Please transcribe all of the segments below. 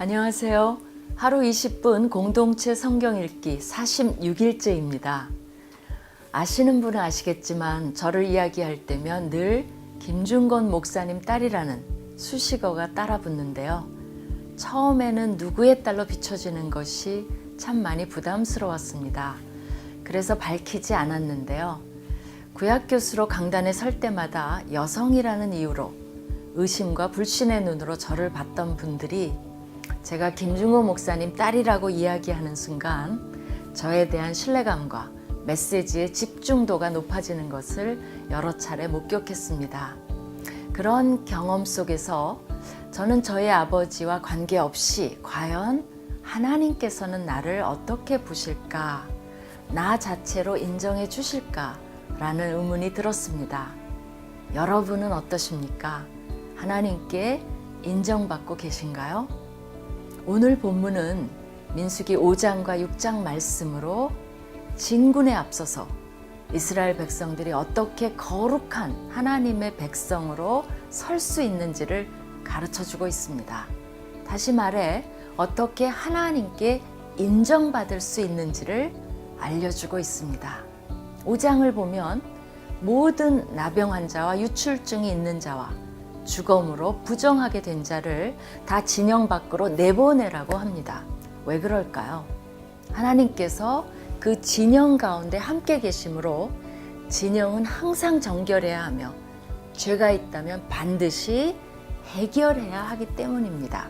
안녕하세요. 하루 20분 공동체 성경 읽기 46일째입니다. 아시는 분은 아시겠지만 저를 이야기할 때면 늘 김중건 목사님 딸이라는 수식어가 따라 붙는데요. 처음에는 누구의 딸로 비춰지는 것이 참 많이 부담스러웠습니다. 그래서 밝히지 않았는데요. 구약 교수로 강단에 설 때마다 여성이라는 이유로 의심과 불신의 눈으로 저를 봤던 분들이 제가 김중호 목사님 딸이라고 이야기하는 순간 저에 대한 신뢰감과 메시지의 집중도가 높아지는 것을 여러 차례 목격했습니다. 그런 경험 속에서 저는 저의 아버지와 관계없이 과연 하나님께서는 나를 어떻게 보실까, 나 자체로 인정해 주실까 라는 의문이 들었습니다. 여러분은 어떠십니까? 하나님께 인정받고 계신가요? 오늘 본문은 민수기 5장과 6장 말씀으로 진군에 앞서서 이스라엘 백성들이 어떻게 거룩한 하나님의 백성으로 설 수 있는지를 가르쳐주고 있습니다. 다시 말해 어떻게 하나님께 인정받을 수 있는지를 알려주고 있습니다. 5장을 보면 모든 나병 환자와 유출증이 있는 자와 주검으로 부정하게 된 자를 다 진영 밖으로 내보내라고 합니다. 왜 그럴까요? 하나님께서 그 진영 가운데 함께 계심으로 진영은 항상 정결해야 하며 죄가 있다면 반드시 해결해야 하기 때문입니다.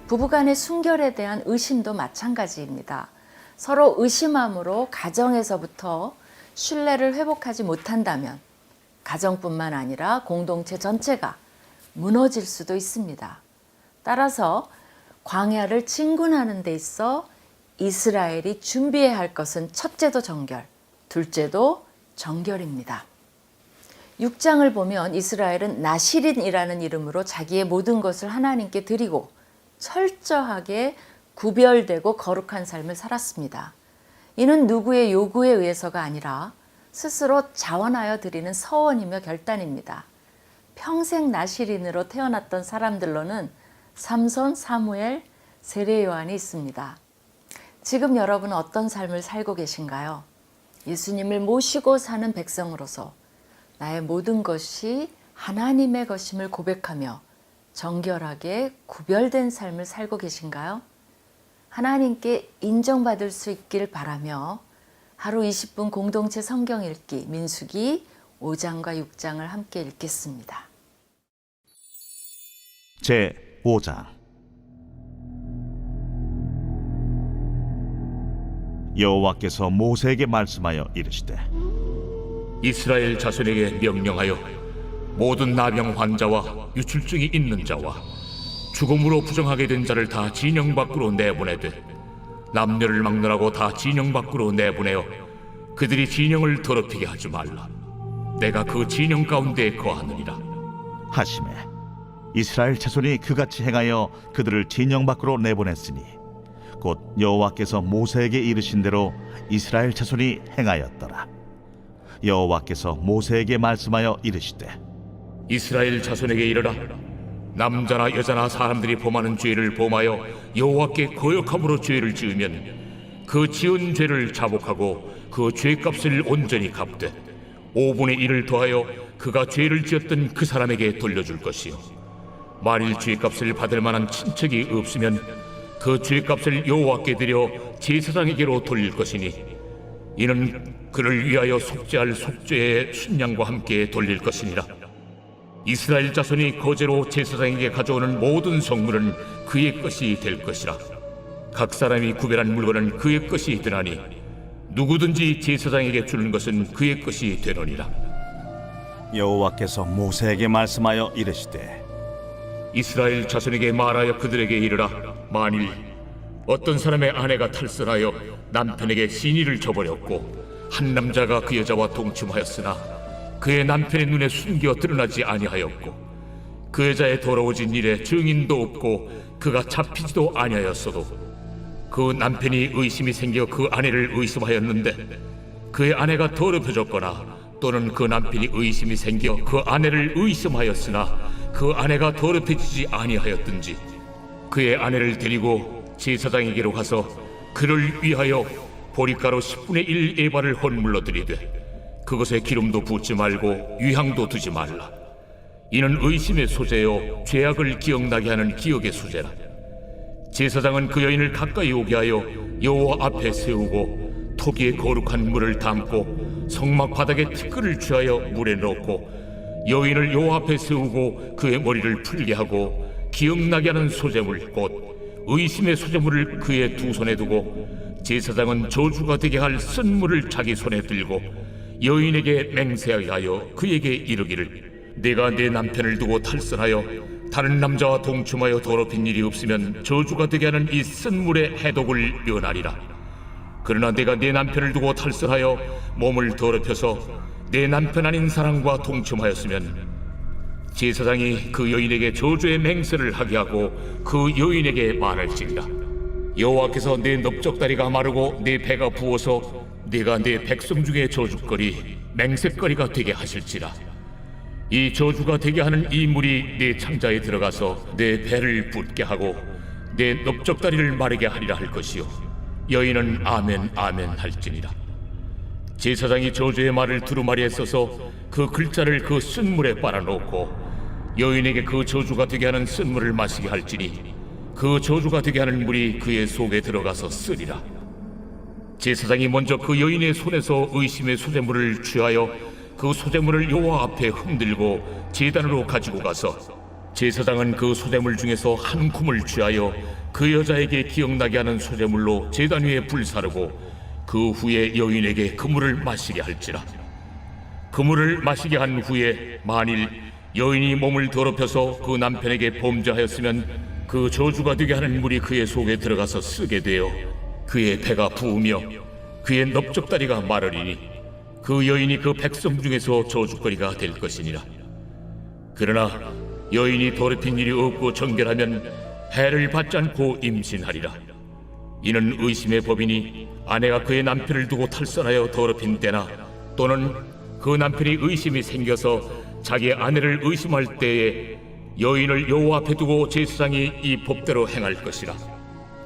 부부간의 순결에 대한 의심도 마찬가지입니다. 서로 의심함으로 가정에서부터 신뢰를 회복하지 못한다면 가정뿐만 아니라 공동체 전체가 무너질 수도 있습니다. 따라서 광야를 진군하는 데 있어 이스라엘이 준비해야 할 것은 첫째도 정결, 둘째도 정결입니다. 6장을 보면 이스라엘은 나실인이라는 이름으로 자기의 모든 것을 하나님께 드리고 철저하게 구별되고 거룩한 삶을 살았습니다. 이는 누구의 요구에 의해서가 아니라 스스로 자원하여 드리는 서원이며 결단입니다. 평생 나실인으로 태어났던 사람들로는 삼손, 사무엘, 세례 요한이 있습니다. 지금 여러분은 어떤 삶을 살고 계신가요? 예수님을 모시고 사는 백성으로서 나의 모든 것이 하나님의 것임을 고백하며 정결하게 구별된 삶을 살고 계신가요? 하나님께 인정받을 수 있길 바라며 하루 20분 공동체 성경 읽기 민수기 5장과 6장을 함께 읽겠습니다. 제 5장. 여호와께서 모세에게 말씀하여 이르시되 이스라엘 자손에게 명령하여 모든 나병 환자와 유출증이 있는 자와 죽음으로 부정하게 된 자를 다 진영 밖으로 내보내되 남녀를 막론하고 다 진영 밖으로 내보내어 그들이 진영을 더럽히게 하지 말라. 내가 그 진영 가운데 거하느니라 하시매 이스라엘 자손이 그같이 행하여 그들을 진영 밖으로 내보냈으니 곧 여호와께서 모세에게 이르신 대로 이스라엘 자손이 행하였더라. 여호와께서 모세에게 말씀하여 이르시되 이스라엘 자손에게 이르라. 남자나 여자나 사람들이 범하는 죄를 범하여 여호와께 거역함으로 죄를 지으면 그 지은 죄를 자복하고 그 죄값을 온전히 갚되 5분의 1을 더하여 그가 죄를 지었던 그 사람에게 돌려줄 것이요 만일 죄값을 받을 만한 친척이 없으면 그 죄값을 여호와께 드려 제사장에게로 돌릴 것이니 이는 그를 위하여 속죄할 속죄의 순양과 함께 돌릴 것이니라. 이스라엘 자손이 거제로 제사장에게 가져오는 모든 성물은 그의 것이 될 것이라. 각 사람이 구별한 물건은 그의 것이 되나니 누구든지 제사장에게 주는 것은 그의 것이 되느니라. 여호와께서 모세에게 말씀하여 이르시되 이스라엘 자손에게 말하여 그들에게 이르라. 만일 어떤 사람의 아내가 탈선하여 남편에게 신의를 저버렸고 한 남자가 그 여자와 동침하였으나 그의 남편의 눈에 숨겨 드러나지 아니하였고 그 여자의 더러워진 일에 증인도 없고 그가 잡히지도 아니하였어도 그 남편이 의심이 생겨 그 아내를 의심하였는데 그의 아내가 더럽혀졌거나 또는 그 남편이 의심이 생겨 그 아내를 의심하였으나 그 아내가 더럽혀지지 아니하였든지 그의 아내를 데리고 제사장에게로 가서 그를 위하여 보리가루 10분의 1 에바를 헌물로 드리되 그것에 기름도 붓지 말고 유향도 두지 말라. 이는 의심의 소재요 죄악을 기억나게 하는 기억의 소재라. 제사장은 그 여인을 가까이 오게 하여 여호와 앞에 세우고 토기에 거룩한 물을 담고 성막 바닥에 티끌을 취하여 물에 넣고 여인을 여호와 앞에 세우고 그의 머리를 풀게 하고 기억나게 하는 소재물 곧 의심의 소재물을 그의 두 손에 두고 제사장은 저주가 되게 할 쓴물을 자기 손에 들고 여인에게 맹세하게 하여 그에게 이르기를 내가 내 남편을 두고 탈선하여 다른 남자와 동침하여 더럽힌 일이 없으면 저주가 되게 하는 이 쓴물의 해독을 면하리라. 그러나 내가 내 남편을 두고 탈선하여 몸을 더럽혀서 내 남편 아닌 사람과 동침하였으면 제사장이 그 여인에게 저주의 맹세를 하게 하고 그 여인에게 말할지니라. 여호와께서 내 넓적다리가 마르고 내 배가 부어서 네가 내 백성 중에 저주거리 맹세거리가 되게 하실지라. 이 저주가 되게 하는 이 물이 내 창자에 들어가서 내 배를 붓게 하고 내 넓적다리를 마르게 하리라 할 것이요 여인은 아멘 아멘 할지니라. 제사장이 저주의 말을 두루마리에 써서 그 글자를 그 쓴물에 빨아놓고 여인에게 그 저주가 되게 하는 쓴물을 마시게 할지니 그 저주가 되게 하는 물이 그의 속에 들어가서 쓰리라. 제사장이 먼저 그 여인의 손에서 의심의 소재물을 취하여 그 소재물을 여호와 앞에 흔들고 제단으로 가지고 가서 제사장은 그 소재물 중에서 한 쿰을 취하여 그 여자에게 기억나게 하는 소재물로 제단 위에 불사르고 그 후에 여인에게 그 물을 마시게 할지라. 그 물을 마시게 한 후에 만일 여인이 몸을 더럽혀서 그 남편에게 범죄하였으면 그 저주가 되게 하는 물이 그의 속에 들어가서 쓰게 되어 그의 배가 부으며 그의 넓적다리가 마르리니 그 여인이 그 백성 중에서 저주거리가 될 것이니라. 그러나 여인이 더럽힌 일이 없고 정결하면 해를 받지 않고 임신하리라. 이는 의심의 법이니 아내가 그의 남편을 두고 탈선하여 더럽힌 때나 또는 그 남편이 의심이 생겨서 자기 아내를 의심할 때에 여인을 여호와 앞에 두고 제사장이 이 법대로 행할 것이라.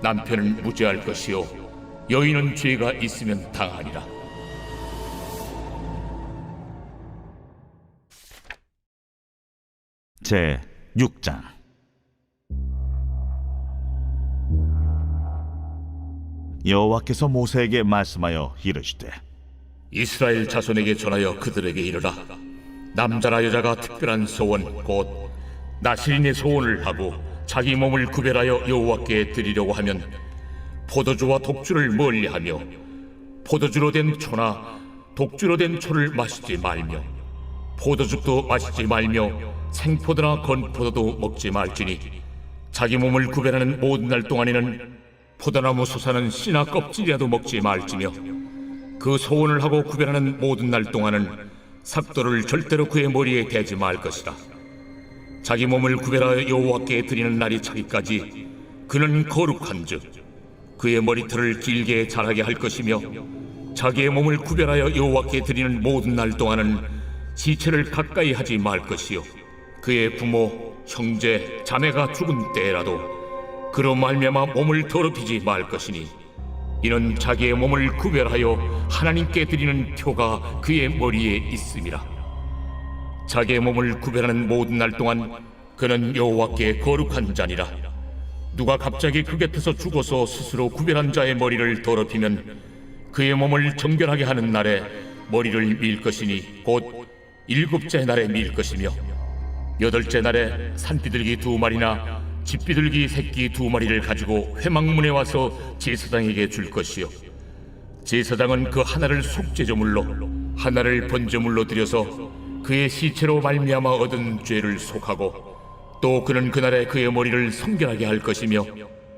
남편은 무죄할 것이요 여인은 죄가 있으면 당하리라. 제 6장. 여호와께서 모세에게 말씀하여 이르시되 이스라엘 자손에게 전하여 그들에게 이르라. 남자나 여자가 특별한 소원 곧 나실인의 소원을 하고 자기 몸을 구별하여 여호와께 드리려고 하면 포도주와 독주를 멀리하며 포도주로 된 초나 독주로 된 초를 마시지 말며 포도즙도 마시지 말며 생포도나 건포도도 먹지 말지니 자기 몸을 구별하는 모든 날 동안에는 포도나무 솟아는 씨나 껍질이라도 먹지 말지며 그 소원을 하고 구별하는 모든 날 동안은 삭도를 절대로 그의 머리에 대지 말 것이다. 자기 몸을 구별하여 여호와께 드리는 날이 차기까지 그는 거룩한즉 그의 머리털을 길게 자라게 할 것이며 자기의 몸을 구별하여 여호와께 드리는 모든 날 동안은 시체를 가까이 하지 말 것이요 그의 부모, 형제, 자매가 죽은 때라도 그로 말미암아 몸을 더럽히지 말 것이니 이는 자기의 몸을 구별하여 하나님께 드리는 표가 그의 머리에 있음이라. 자기의 몸을 구별하는 모든 날 동안 그는 여호와께 거룩한 자니라. 누가 갑자기 그 곁에서 죽어서 스스로 구별한 자의 머리를 더럽히면 그의 몸을 정결하게 하는 날에 머리를 밀 것이니 곧 7째 날에 밀 것이며 8째 날에 산비둘기 2마리나 집비둘기 새끼 2마리를 가지고 회막문에 와서 제사장에게 줄 것이요 제사장은 그 하나를 속죄제물로 하나를 번제물로 드려서 그의 시체로 말미암아 얻은 죄를 속하고 또 그는 그날에 그의 머리를 성결하게 할 것이며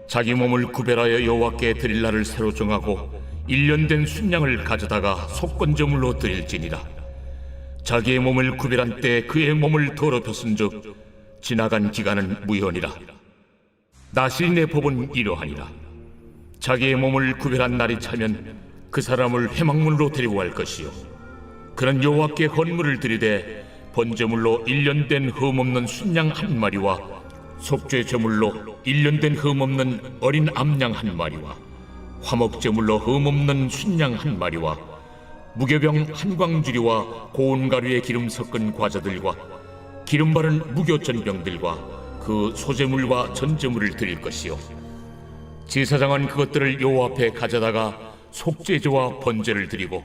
자기 몸을 구별하여 여호와께 드릴 날을 새로 정하고 1년 된 순양을 가져다가 속건제물로 드릴지니라. 자기의 몸을 구별한 때 그의 몸을 더럽혔은즉 지나간 기간은 무효니라. 나실인의 법은 이러하니라. 자기의 몸을 구별한 날이 차면 그 사람을 회막문으로 데리고 갈 것이요 그는 여호와께 헌물을 드리되 번제물로 1년 된 흠없는 순양 1마리와 속죄 제물로 일년된 흠없는 어린 암양 한 마리와 화목제물로 흠없는 순양 한 마리와 무교병 한 광주리와 고운 가루에 기름 섞은 과자들과 기름 바른 무교전병들과 그 소제물과 전제물을 드릴 것이요 제사장은 그것들을 여호와 앞에 가져다가 속죄제와 번제를 드리고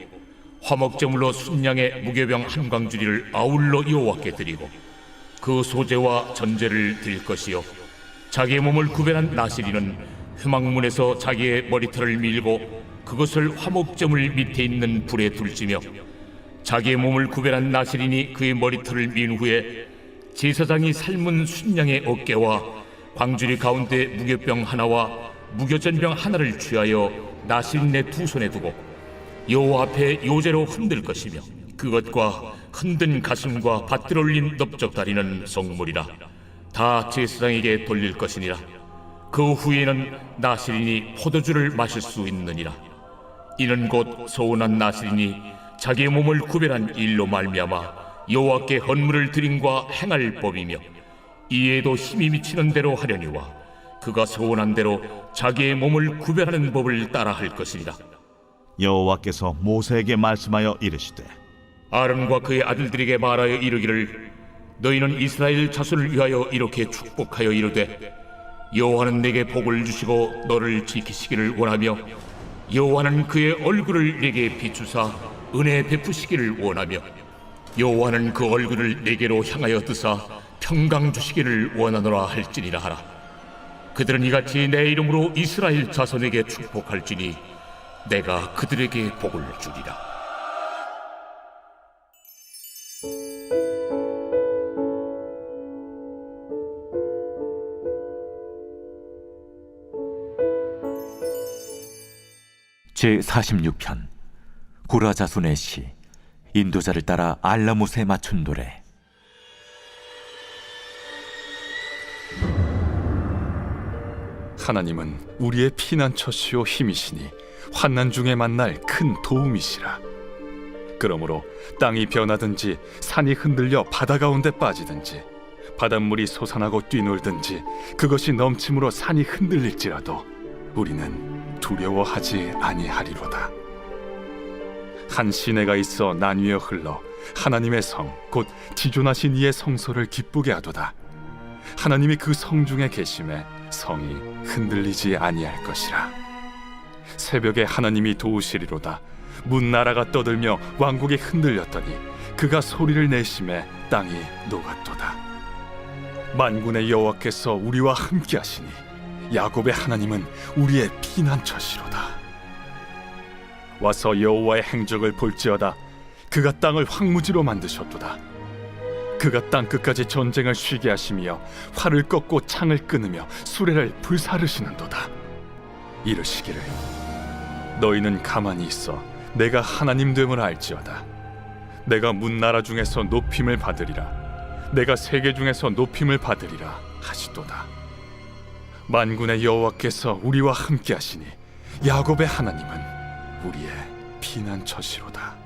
화목제물로 순양의 무교병 한 광주리를 아울러 여호와께 드리고 그 소제와 전제를 드릴 것이요 자기의 몸을 구별한 나시리는 회막문에서 자기의 머리털을 밀고 그것을 화목제물 밑에 있는 불에 둘지며 자기의 몸을 구별한 나시린이 그의 머리털을 민 후에 제사장이 삶은 순양의 어깨와 광주리 가운데 무교병 하나와 무교전병 하나를 취하여 나시린의 두 손에 두고 여호와 앞에 요제로 흔들 것이며 그것과 흔든 가슴과 밭들 올린 넓적다리는 성물이라 다 제사장에게 돌릴 것이니라. 그 후에는 나시린이 포도주를 마실 수 있느니라. 이는 곧 소원한 나시린이 자기의 몸을 구별한 일로 말미암아 여호와께 헌물을 드림과 행할 법이며 이에도 힘이 미치는 대로 하려니와 그가 소원한 대로 자기의 몸을 구별하는 법을 따라할 것이니라. 여호와께서 모세에게 말씀하여 이르시되 아론과 그의 아들들에게 말하여 이르기를 너희는 이스라엘 자손을 위하여 이렇게 축복하여 이르되 여호와는 내게 복을 주시고 너를 지키시기를 원하며 여호와는 그의 얼굴을 내게 비추사 은혜 베푸시기를 원하며 여호와는 그 얼굴을 내게로 향하여 드사 평강 주시기를 원하노라 할지니라 하라. 그들은 이같이 내 이름으로 이스라엘 자손에게 축복할지니 내가 그들에게 복을 주리라. 제46편 고라 자손의 시 인도자를 따라 알라못에 맞춘 노래. 하나님은 우리의 피난처시요 힘이시니 환난 중에 만날 큰 도움이시라. 그러므로 땅이 변하든지 산이 흔들려 바다 가운데 빠지든지 바닷물이 솟아나고 뛰놀든지 그것이 넘침으로 산이 흔들릴지라도 우리는 두려워하지 아니하리로다. 한 시내가 있어 나뉘어 흘러 하나님의 성 곧 지존하신 이의 성소를 기쁘게 하도다. 하나님이 그 성 중에 계심에 성이 흔들리지 아니할 것이라. 새벽에 하나님이 도우시리로다. 문 나라가 떠들며 왕국이 흔들렸더니 그가 소리를 내심에 땅이 녹았도다. 만군의 여호와께서 우리와 함께 하시니 야곱의 하나님은 우리의 피난처시로다. 와서 여호와의 행적을 볼지어다. 그가 땅을 황무지로 만드셨도다. 그가 땅 끝까지 전쟁을 쉬게 하시며 활을 꺾고 창을 끊으며 수레를 불사르시는도다. 이르시기를 너희는 가만히 있어 내가 하나님 됨을 알지어다. 내가 문나라 중에서 높임을 받으리라. 내가 세계 중에서 높임을 받으리라 하시도다. 만군의 여호와께서 우리와 함께 하시니 야곱의 하나님은 우리의 피난처시로다.